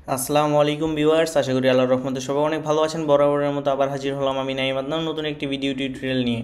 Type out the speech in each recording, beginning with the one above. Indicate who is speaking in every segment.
Speaker 1: আসসালামু আলাইকুম ভিউয়ার্স, আশা করি আল্লাহর রহমতে সবাই অনেক ভালো আছেন। বরাবরের মতো আবার হাজির হলাম আমি নাইম আদনান নতুন একটি ভিডিও টিউটোরিয়াল নিয়ে।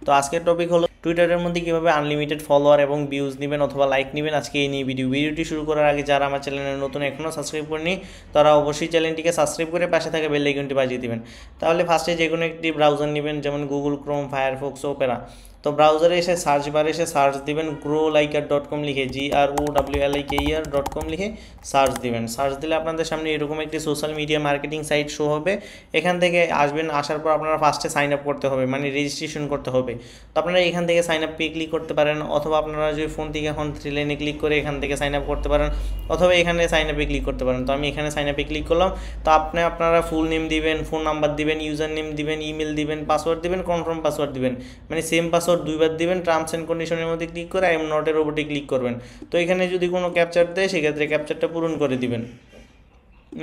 Speaker 1: তো আজকের টপিক হলো টুইটারের মধ্যে কীভাবে আনলিমিটেড ফলোয়ার এবং ভিউজ নেবেন অথবা লাইক নেবেন। আজকে এই নিয়ে ভিডিওটি শুরু করার আগে যারা আমার চ্যানেলে নতুন এখনও সাবস্ক্রাইব করেনি তারা অবশ্যই চ্যানেলটিকে সাবস্ক্রাইব করে পাশে থাকা বেল আইকনটি বাজিয়ে দিবেন। তাহলে ফার্স্টে যে কোনো একটি ব্রাউজার নেবেন, যেমন গুগল ক্রোম, ফায়ারফক্স, ওপেরা। তো ব্রাউজারে এসে সার্চ বারে এসে সার্চ দিবেন growliker.com লিখে, GROWLIKER.com লিখে সার্চ দিবেন। সার্চ দিলে আপনাদের সামনে এরকম একটি social media marketing site show হবে। এখান থেকে আসবেন, আসার পর আপনারা ফার্স্টে সাইন আপ করতে হবে, মানে রেজিস্ট্রেশন করতে হবে। তো আপনারা এখান থেকে সাইন আপ পে ক্লিক করতে পারেন, অথবা আপনারা যদি ফোন থেকে এখন থ্রি লাইনে ক্লিক করে এখান থেকে সাইন আপ করতে পারেন, অথবা এখানে সাইন আপে ক্লিক করতে পারেন। তো আমি এখানে সাইন আপে ক্লিক করলাম। তো আপনারা ফুল নেম দিবেন, ফোন নাম্বার দিবেন, ইউজার নেম দিবেন, ইমেল দিবেন, পাসওয়ার্ড দিবেন, কনফার্ম পাসওয়ার্ড দিবেন, মানে সেম পাসওয়ার্ড দুইবার দিবেন। টার্মস অ্যান্ড কন্ডিশনের মধ্যে ক্লিক করে আই এম নটের ওপরে ক্লিক করবেন। তো এখানে যদি কোনো ক্যাপচার দেয় সেক্ষেত্রে ক্যাপচারটা পূরণ করে দিবেন,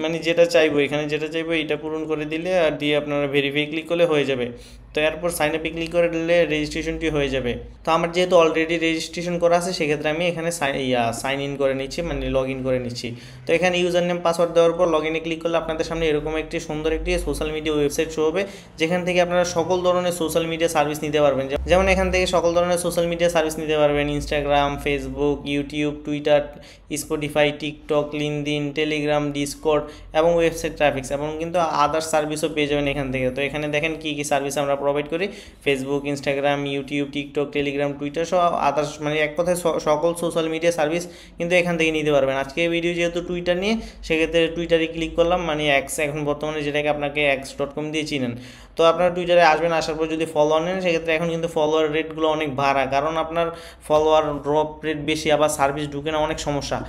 Speaker 1: মানে যেটা চাইবো এখানে যেটা চাইবো এটা পূরণ করে দিলে আর দিয়ে আপনারা ভেরিফাই ক্লিক করলে হয়ে যাবে। তো এরপর সাইন আপে ক্লিক করে দিলে রেজিস্ট্রেশনটি হয়ে যাবে। তো আমার যেহেতু অলরেডি রেজিস্ট্রেশন করা আছে সেক্ষেত্রে আমি এখানে সাইন ইন করে নিচ্ছি, মানে লগ ইন করে নিচ্ছি। তো এখানে ইউজার নেম পাসওয়ার্ড দেওয়ার পর লগ ইনে ক্লিক করলে আপনাদের সামনে এরকম একটি সুন্দর একটি সোশ্যাল মিডিয়া ওয়েবসাইট শো হবে, যেখান থেকে আপনারা সকল ধরনের সোশ্যাল মিডিয়া সার্ভিস নিতে পারবেন। যেমন এখান থেকে সকল ধরনের সোশ্যাল মিডিয়া সার্ভিস নিতে পারবেন, Instagram, Facebook, YouTube, Twitter, Spotify, TikTok, LinkedIn, Telegram, Discord এবং ওয়েবসাইট ট্রাফিক্স এবং কিন্তু আদার্স সার্ভিসও পেয়ে যাবেন এখান থেকে। তো এখানে দেখেন কী কী সার্ভিস আমরা প্রোভাইড করি: Facebook, Instagram, YouTube, TikTok, Telegram, Twitter সহ আদার্স, মানে এক কথায় সকল সোশ্যাল মিডিয়া সার্ভিস কিন্তু এখান থেকে নিতে পারবেন। আজকে এই ভিডিও যেহেতু টুইটার নিয়ে, সেক্ষেত্রে টুইটারে ক্লিক করলাম, মানে এক্স এখন বর্তমানে যেটাকে আপনাকে x.com দিয়ে চিনেন। তো আপনার টুইটারে আসবেন, আসার পর যদি ফলোয়ার নেন সেক্ষেত্রে এখন কিন্তু ফলোয়ার রেটগুলো অনেক বাড়া, কারণ আপনার ফলোয়ার ড্রপ রেট বেশি, আবার সার্ভিস ঢুকে না, অনেক সমস্যা।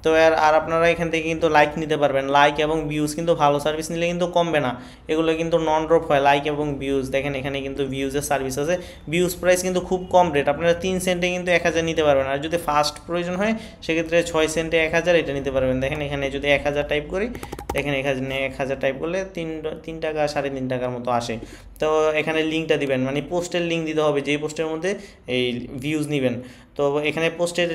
Speaker 1: তো আর আপনারা এখান থেকে কিন্তু লাইক নিতে পারবেন, লাইক এবং ভিউজ কিন্তু ভালো সার্ভিস নিলে কিন্তু কমবে না, এগুলো কিন্তু নন ড্রপ হয় লাইক এবং ভিউজ। দেখেন এখানে কিন্তু ভিউজের সার্ভিস আছে, ভিউজ প্রাইস কিন্তু খুব কম রেট, আপনারা 3 সেন্টে কিন্তু 1000 নিতে পারবেন। আর যদি ফাস্ট প্রয়োজন হয় সেক্ষেত্রে 6 সেন্টে 1000 এটা নিতে পারবেন। দেখেন এখানে যদি 1000 টাইপ করি, দেখেন এখানে 1000 টাইপ করলে 3 টাকা 3.5 টাকার মতো আসে। তো এখানে লিঙ্কটা দিবেন, মানে পোস্টের লিঙ্ক দিতে হবে, যেই পোস্টের মধ্যে এই ভিউজ নেবেন। তো এখানে পোস্টের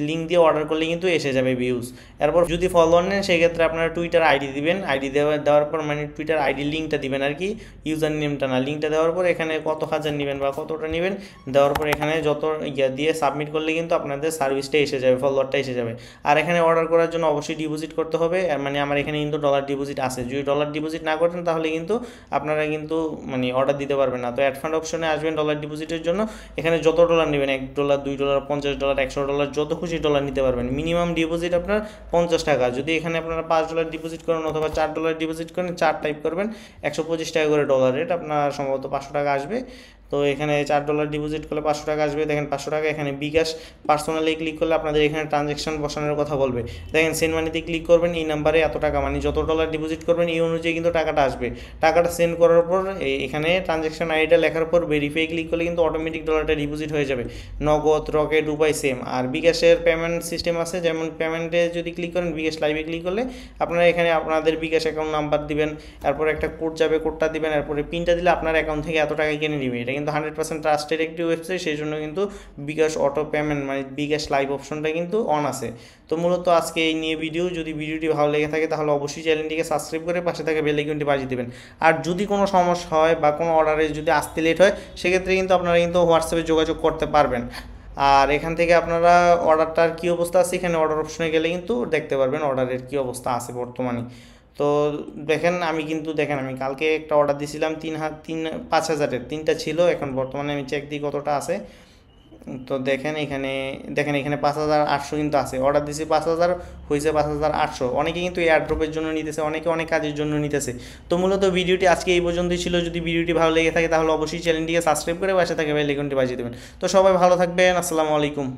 Speaker 1: লিঙ্ক দিয়ে অর্ডার করলে কিন্তু এসে যাবে ভিউজ। এরপর যদি ফলোয়ার নেন সেক্ষেত্রে আপনারা টুইটার আইডি দিবেন, আইডি দেওয়ার পর মানে টুইটার আইডি লিঙ্কটা দিবেন আর কি, ইউজার নেমটা না। লিঙ্কটা দেওয়ার পর এখানে কত হাজার নেবেন বা কতটা নেবেন দেওয়ার পর এখানে যত দিয়ে সাবমিট করলে কিন্তু আপনাদের সার্ভিসটা এসে যাবে, ফলোয়ারটা এসে যাবে। আর এখানে অর্ডার করার জন্য অবশ্যই ডিপোজিট করতে হবে, মানে আমার এখানে কিন্তু ডলার ডিপোজিট আছে। যদি ডলার ডিপোজিট না করেন তাহলে কিন্তু আপনারা কিন্তু মানে অর্ডার দিতে পারবেন না। তো অ্যাড ফান্ড অপশনে আসবেন ডলার ডিপোজিটের জন্য, এখানে যত ডলার নেবেন, $1, $2, $50, $100, যত খুশি ডলার নিতে পারবেন। মিনিমাম ডিপোজিট আপনার 50 টাকা। যদি এখানে আপনারা $5 ডিপোজিট করেন অথবা $4 ডিপোজিট করেন, 4 টাইপ করবেন, 125 টাকা করে ডলার রেট, আপনার সম্ভবত 500 টাকা আসবে। তো এখানে $4 ডিপোজিট করলে 500 টাকা আসবে। দেখেন 500 টাকা। এখানে বিকাশ পার্সোনালি ক্লিক করলে আপনাদের এখানে ট্রানজ্যাকশন বসানোর কথা বলবে। দেখেন সেন্ড মানিতে ক্লিক করবেন, এই নাম্বারে এত টাকা, মানে যত ডলার ডিপোজিট করবেন এই অনুযায়ী কিন্তু টাকাটা আসবে। টাকাটা সেন্ড করার পর এখানে ট্রানজ্যাকশন আইডিটা লেখার পর ভেরিফাই ক্লিক করলে কিন্তু অটোমেটিক ডলারটা ডিপোজিট হয়ে যাবে। নগদ, রকেট, উপায় সেম। আর বিকাশের পেমেন্ট সিস্টেম আছে, যেমন পেমেন্টে যদি ক্লিক করেন, বিকাশ লাইভে ক্লিক করলে আপনারা এখানে আপনাদের বিকাশ অ্যাকাউন্ট নাম্বার দিবেন, এরপর একটা কোড যাবে, কোডটা দিবেন, এরপরে পিনটা দিলে আপনার অ্যাকাউন্ট থেকে এত টাকা কিনে নেবে। এটা কিন্তু 100% ট্রাস্টেড একটি ওয়েবসাইট, সেই জন্য কিন্তু বিকাশ অটো পেমেন্ট মানে বিকাশ লাইভ অপশনটা কিন্তু অন আছে। তো মূলত আজকে এই নিয়ে ভিডিও। যদি ভিডিওটি ভালো লেগে থাকে তাহলে অবশ্যই চ্যানেলটিকে সাবস্ক্রাইব করে পাশে থাকা বেল আইকনটি বাজিয়ে দেবেন। আর যদি কোনো সমস্যা হয় বা কোনো অর্ডারে যদি আসতে লেট হয় সেক্ষেত্রে কিন্তু আপনারা কিন্তু হোয়াটসঅ্যাপে যোগাযোগ করতে পারবেন। আর এখান থেকে আপনারা অর্ডারটার কী অবস্থা আছে এখানে অর্ডার অপশনে গেলে কিন্তু দেখতে পারবেন অর্ডারের কী অবস্থা আছে বর্তমানে। তো দেখেন আমি কালকে একটা অর্ডার দিয়েছিলাম 5,000-এর, 3টা ছিল, এখন বর্তমানে আমি চেক দিই কতটা আছে। তো দেখেন এখানে 5,800 কিন্তু আছে। অর্ডার দিয়েছি 5,000, হয়েছে 5,800। অনেকে কিন্তু এয়ারড্রপের জন্য নিতেছে, অনেকে অনেক কাজের জন্য নিতেছে। তো মূলত ভিডিওটি আজকে এই পর্যন্তই ছিল। যদি ভিডিওটি ভালো লেগে থাকে তাহলে অবশ্যই চ্যানেলটিকে সাবস্ক্রাইব করে পাশে থাকে বেল আইকনটি বাজিয়ে দেবেন। তো সবাই ভালো থাকবেন, আসসালামু আলাইকুম।